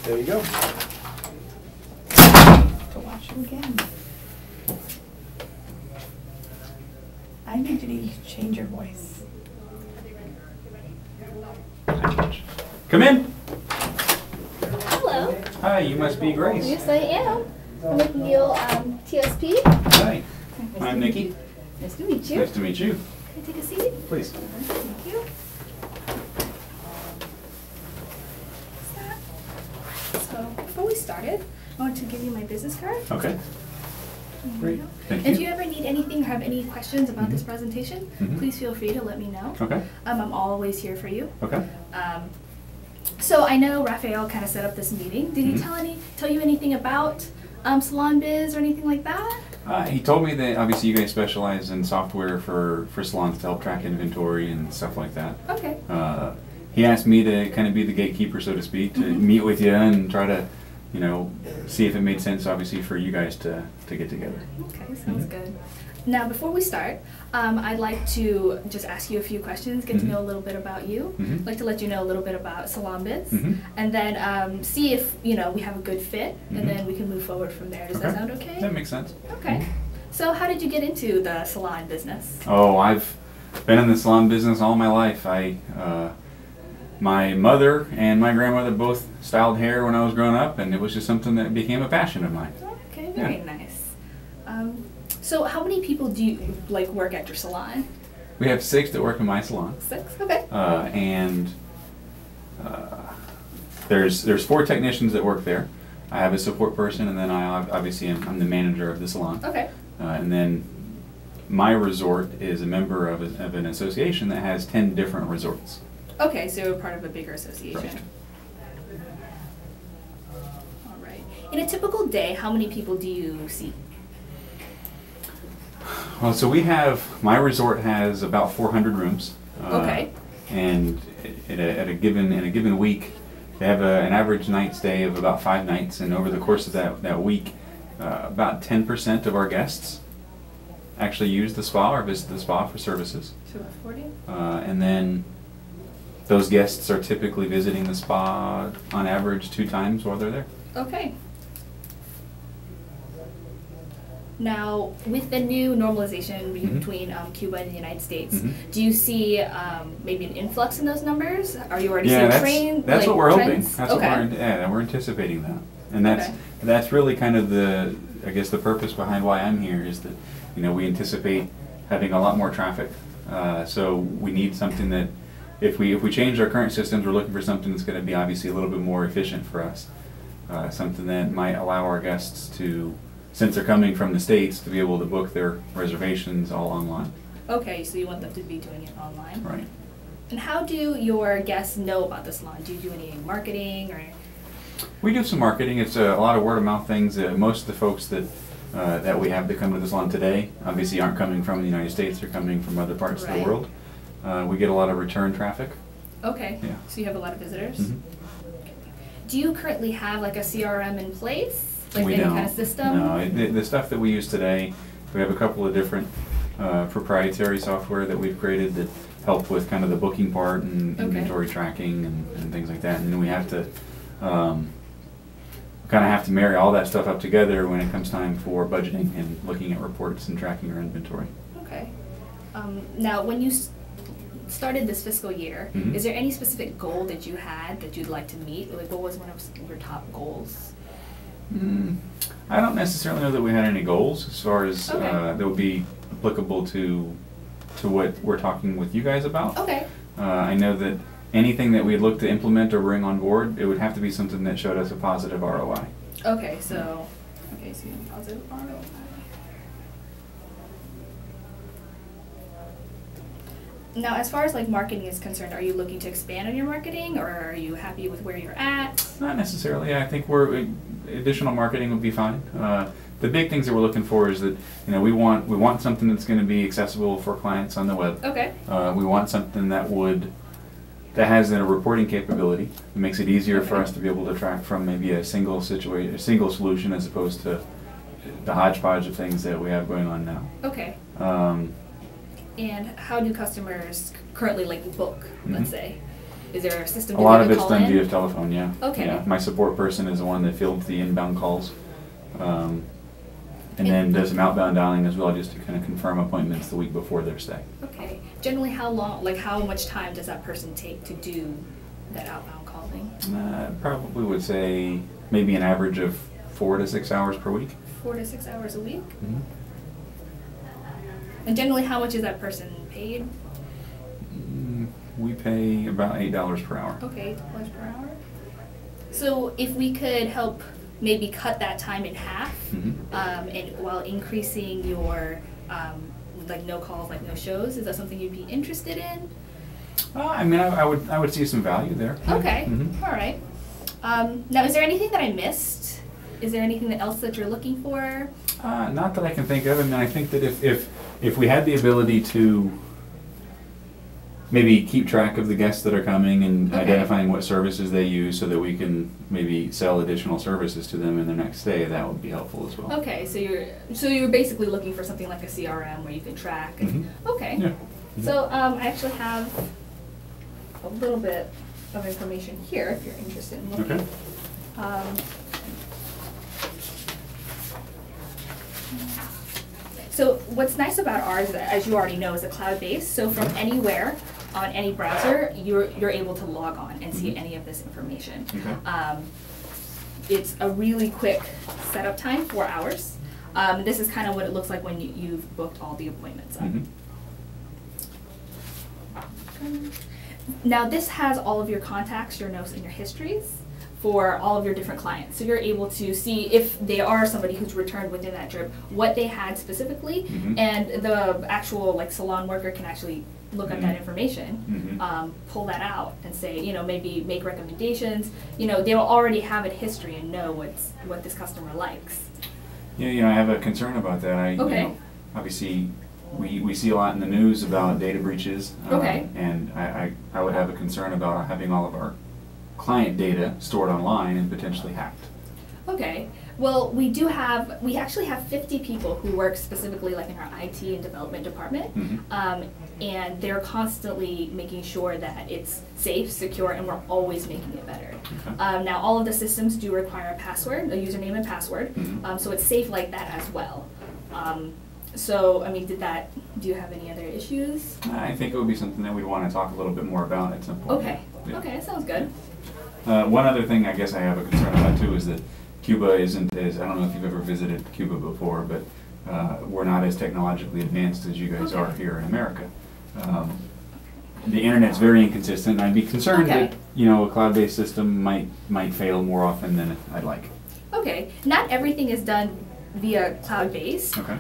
There you go. To watch you again. I need you to change your voice. Come in. Hello. Hi, you must be Grace. Yes, I am. I'm with Neil TSP. Hi. I'm Nikki. Nice to meet you. Nice to meet you. Can I take a seat? Please. Thank you. So, before we started, I want to give you my business card. Okay. Great. Thank If you. you ever need anything or have any questions about this presentation, Mhm. please feel free to let me know. Okay. I'm always here for you. Okay. So I know Raphael kind of set up this meeting. Did he Mhm. tell you anything about Salon Biz or anything like that? He told me that obviously you guys specialize in software for salons to help track inventory and stuff like that. Okay. He asked me to kind of be the gatekeeper, so to speak, to meet with you and try to, you know, see if it made sense, obviously, for you guys to get together. Okay, sounds good. Now, before we start, I'd like to just ask you a few questions, get to know a little bit about you. I'd like to let you know a little bit about Salon Biz, and then see if, you know, we have a good fit, and then we can move forward from there. Does that sound okay? That makes sense. Okay. So how did you get into the salon business? Oh, I've been in the salon business all my life. My mother and my grandmother both styled hair when I was growing up, and it was just something that became a passion of mine. Okay, very nice. So how many people do you work at your salon? We have 6 that work in my salon. 6? Okay. There's 4 technicians that work there. I have a support person, and then I'm the manager of the salon. Okay. And then my resort is a member of an association that has 10 different resorts. Okay, so you're part of a bigger association. Right. All right. In a typical day, how many people do you see? Well, so my resort has about 400 rooms. Okay. And in a given week, they have an average night stay of about 5 nights, and over the course of that week, about 10% of our guests actually use the spa or visit the spa for services. So about 40? And then those guests are typically visiting the spa on average 2 times while they're there. Okay. Now, with the new normalization between Cuba and the United States, do you see maybe an influx in those numbers? Are you already seeing that's what we're trends? hoping. We're anticipating that, and that's really kind of the purpose behind why I'm here is that, you know, we anticipate having a lot more traffic. So we need something that, if we change our current systems, we're looking for something that's going to be obviously a little bit more efficient for us. Something that might allow our guests to, since they're coming from the States, to be able to book their reservations all online. Okay, so you want them to be doing it online? Right. And how do your guests know about the salon? Do you do any marketing or? We do some marketing. It's a lot of word of mouth things. Most of the folks that we have that come to the salon today obviously aren't coming from the United States. They're coming from other parts of the world. We get a lot of return traffic. Okay. Yeah. So you have a lot of visitors? Do you currently have like a CRM in place? Like we any don't. kind of system? No, the stuff that we use today, we have a couple of different proprietary software that we've created that help with kind of the booking part and inventory tracking and things like that. And then we have to kind of have to marry all that stuff up together when it comes time for budgeting and looking at reports and tracking our inventory. Okay. Now, when you started this fiscal year, is there any specific goal that you had that you'd like to meet? Like, what was one of your top goals? I don't necessarily know that we had any goals as far as that would be applicable to what we're talking with you guys about. Okay. I know that anything that we'd look to implement or bring on board, it would have to be something that showed us a positive ROI. Okay, so positive ROI. Now, as far as like marketing is concerned, are you looking to expand on your marketing, or are you happy with where you're at? Not necessarily. I think additional marketing would be fine. The big things that we're looking for is that, you know, we want something that's going to be accessible for clients on the web. Okay. We want something that has a reporting capability. It makes it easier for us to be able to track from maybe a single solution as opposed to the hodgepodge of things that we have going on now. Okay. And how do customers currently like book, let's say? Is there a system? A lot that of you it's call done in? via telephone, yeah. Okay. Yeah. My support person is the one that fields the inbound calls. And then does some outbound dialing as well, just to kind of confirm appointments the week before their stay. Okay. Generally, how long, like how much time does that person take to do that outbound calling? Probably would say maybe an average of 4 to 6 hours per week. 4 to 6 hours a week? Mm-hmm. And generally, how much is that person paid? We pay about $8 per hour. Okay, $8 per hour. So if we could help maybe cut that time in half, and while increasing your like no calls, like no shows, is that something you'd be interested in? I mean, I would see some value there. Okay, Mm-hmm. all right. Now, is there anything that I missed? Is there anything else that you're looking for? Not that I can think of. I mean, I think that if we had the ability to maybe keep track of the guests that are coming and Okay. identifying what services they use so that we can maybe sell additional services to them in their next stay, that would be helpful as well. Okay, so you're basically looking for something like a CRM where you can track. And, Okay. Yeah. So I actually have a little bit of information here if you're interested in looking. Okay. So what's nice about ours, as you already know, is a cloud-based. So from anywhere on any browser, you're able to log on and see any of this information. Okay. It's a really quick setup time, 4 hours. This is kind of what it looks like when you've booked all the appointments up. Now this has all of your contacts, your notes, and your histories for all of your different clients. So you're able to see if they are somebody who's returned within that trip, what they had specifically, and the actual like salon worker can actually look at that information, pull that out and say, you know, maybe make recommendations. You know, they'll already have a history and know what this customer likes. Yeah, you know, I have a concern about that. You know, obviously, we see a lot in the news about data breaches, and I would have a concern about having all of our client data stored online and potentially hacked. Okay. Well, we actually have 50 people who work specifically like in our IT and development department, and they're constantly making sure that it's safe, secure, and we're always making it better. Okay. Now, all of the systems do require a password, a username and password, so it's safe like that as well. So, I mean, do you have any other issues? I think it would be something that we want to talk a little bit more about at some point. Okay. Yeah. Okay, that sounds good. One other thing I guess I have a concern about too is that Cuba isn't as, I don't know if you've ever visited Cuba before, but we're not as technologically advanced as you guys are here in America. The internet's very inconsistent, and I'd be concerned that, you know, a cloud-based system might fail more often than I'd like. Okay, not everything is done via cloud-based. Okay.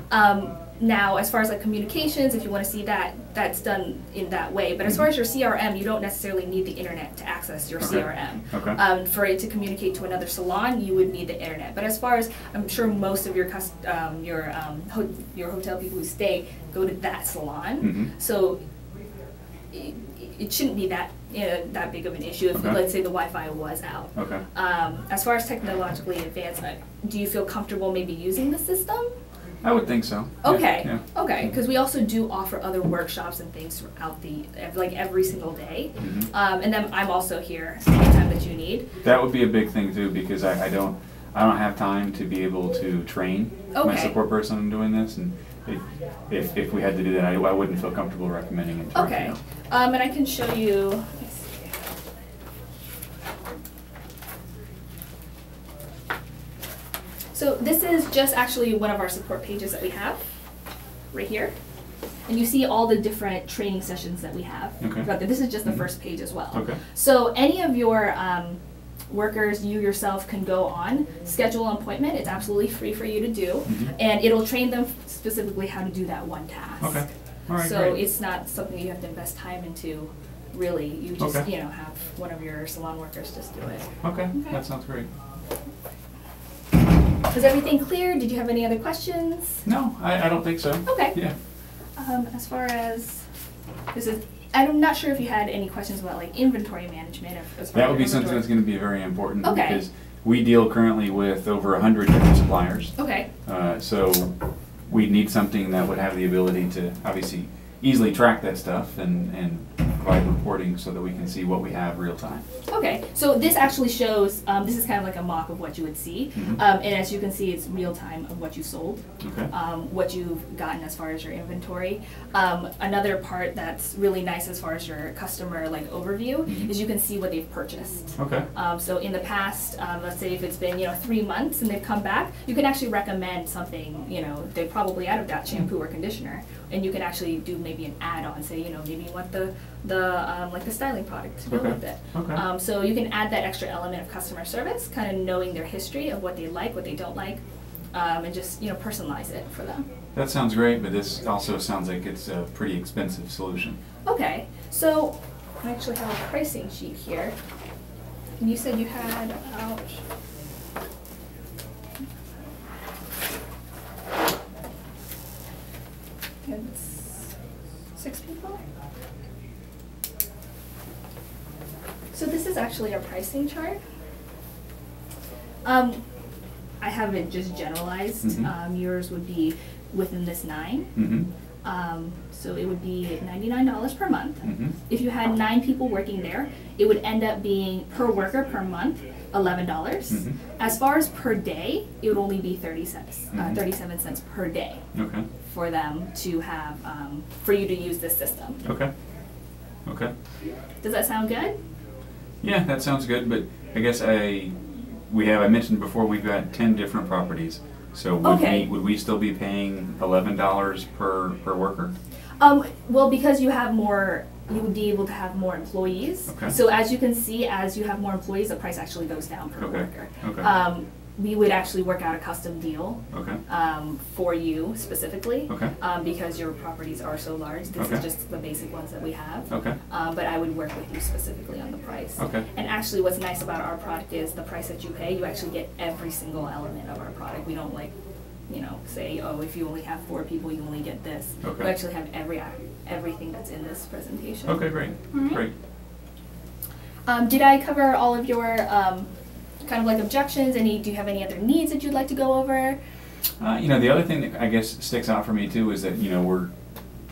Now, as far as like communications, if you want to see that, that's done in that way. But as far as your CRM, you don't necessarily need the internet to access your CRM. Okay. For it to communicate to another salon, you would need the internet. But as far as, I'm sure most of your hotel people who stay go to that salon, so it shouldn't be that big of an issue if, let's say, the Wi-Fi was out. Okay. As far as technologically advanced, do you feel comfortable maybe using the system? I would think so. Okay. Yeah. Okay, because we also do offer other workshops and things throughout every single day. And then I'm also here anytime that you need. That would be a big thing too, because I don't have time to be able to train my support person on doing this, and if we had to do that, I wouldn't feel comfortable recommending it. Okay. And I can show you. Let me see. So this is just actually one of our support pages that we have, right here. And you see all the different training sessions that we have. Okay. This is just the first page as well. Okay. So any of your workers, you yourself can go on, schedule an appointment. It's absolutely free for you to do. And it'll train them specifically how to do that one task. Okay. All right, so great. it's not something you have to invest time into, really. You just, have one of your salon workers just do it. Okay, that sounds great. Was everything clear? Did you have any other questions? No, I don't think so. Okay. Yeah. As far as I'm not sure if you had any questions about like inventory management. That would be something that's going to be very important Okay. because we deal currently with over 100 different suppliers. Okay. So we need something that would have the ability to obviously easily track that stuff and provide reporting so that we can see what we have real time. Okay, so this actually shows, this is kind of like a mock of what you would see. And as you can see, it's real time of what you sold, Okay. what you've gotten as far as your inventory. Another part that's really nice as far as your customer like overview is you can see what they've purchased. Okay. So in the past, let's say if it's been 3 months and they've come back, you can actually recommend something, they're probably out of that shampoo or conditioner, and you can actually do maybe an add-on, say maybe you want the styling product to go Okay. with it. Okay. So you can add that extra element of customer service, kind of knowing their history of what they like, what they don't like, and just personalize it for them. That sounds great, but this also sounds like it's a pretty expensive solution. Okay, so I actually have a pricing sheet here. And you said you had about it's 6 people. So this is actually a pricing chart. I have it just generalized. Yours would be within this 9. So it would be $99 per month. If you had 9 people working there, it would end up being per worker per month $11. As far as per day, it would only be 37 cents per day Okay. for them to have for you to use this system. Okay. Okay. Does that sound good? Yeah, that sounds good, but I guess I mentioned before we've got 10 different properties. So would we still be paying $11 per worker? Well, because you have more, you would be able to have more employees. Okay. So as you can see, as you have more employees, the price actually goes down per Okay. worker. Okay. We would actually work out a custom deal Okay. for you specifically Okay. because your properties are so large. This Okay. is just the basic ones that we have. Okay. But I would work with you specifically on the price. Okay. And actually what's nice about our product is the price that you pay, you actually get every single element of our product. We don't say, oh, if you only have 4 people, you only get this. Okay. We actually have everything that's in this presentation. Okay, great. Great. Did I cover all of your kind of like objections? Do you have any other needs that you'd like to go over? The other thing that I guess sticks out for me too is that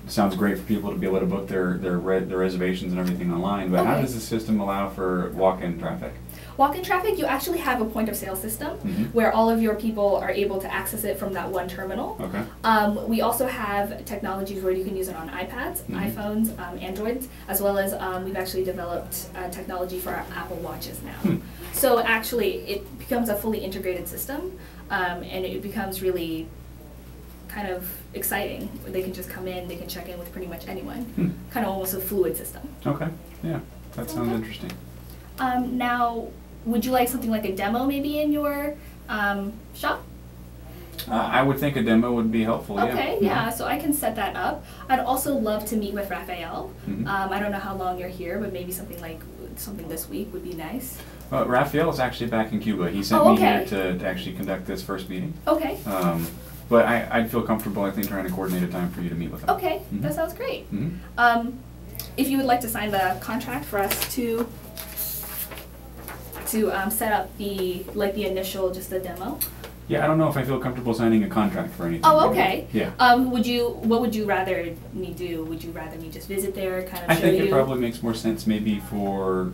sounds great for people to be able to book their reservations and everything online, but how Okay. does the system allow for walk-in traffic? Walk-in traffic, you actually have a point of sale system where all of your people are able to access it from that one terminal. Okay. We also have technologies where you can use it on iPads, iPhones, Androids, as well as we've actually developed technology for our Apple Watches now. So actually it becomes a fully integrated system and it becomes really kind of exciting. They can just come in, they can check in with pretty much anyone. Kind of almost a fluid system. Okay. Yeah, that sounds Okay. interesting. Now, would you like something like a demo maybe in your shop? I would think a demo would be helpful. Okay, yeah, so I can set that up. I'd also love to meet with Raphael. I don't know how long you're here, but maybe something this week would be nice. Raphael is actually back in Cuba. He sent me here to actually conduct this first meeting. Okay. But I'd feel comfortable, I think, trying to coordinate a time for you to meet with him. Okay, that sounds great. If you would like to sign the contract for us to set up the initial, just the demo. Yeah, I don't know if I feel comfortable signing a contract for anything. Oh, okay. Yeah. What would you rather me do? Would you rather me just visit there, kind of I show think you? it probably makes more sense maybe for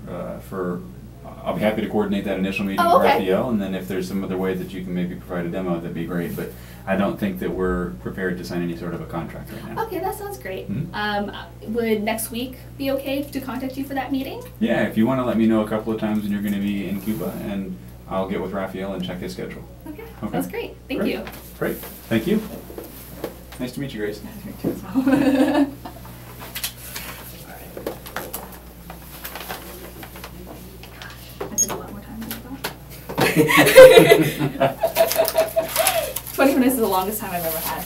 I'll be happy to coordinate that initial meeting Oh, with okay. Raphael, and then if there's some other way that you can maybe provide a demo, that'd be great. But I don't think that we're prepared to sign any sort of a contract right now. Okay, that sounds great. Mhm. Would next week be okay to contact you for that meeting? Yeah, if you want to let me know a couple of times when you're going to be in Cuba, and I'll get with Raphael and check his schedule. Okay, Okay. that's great. Thank Great. you. Great. Thank you. Nice to meet you, Grace. That took a lot more time than I thought. 20 minutes is the longest time I've ever had.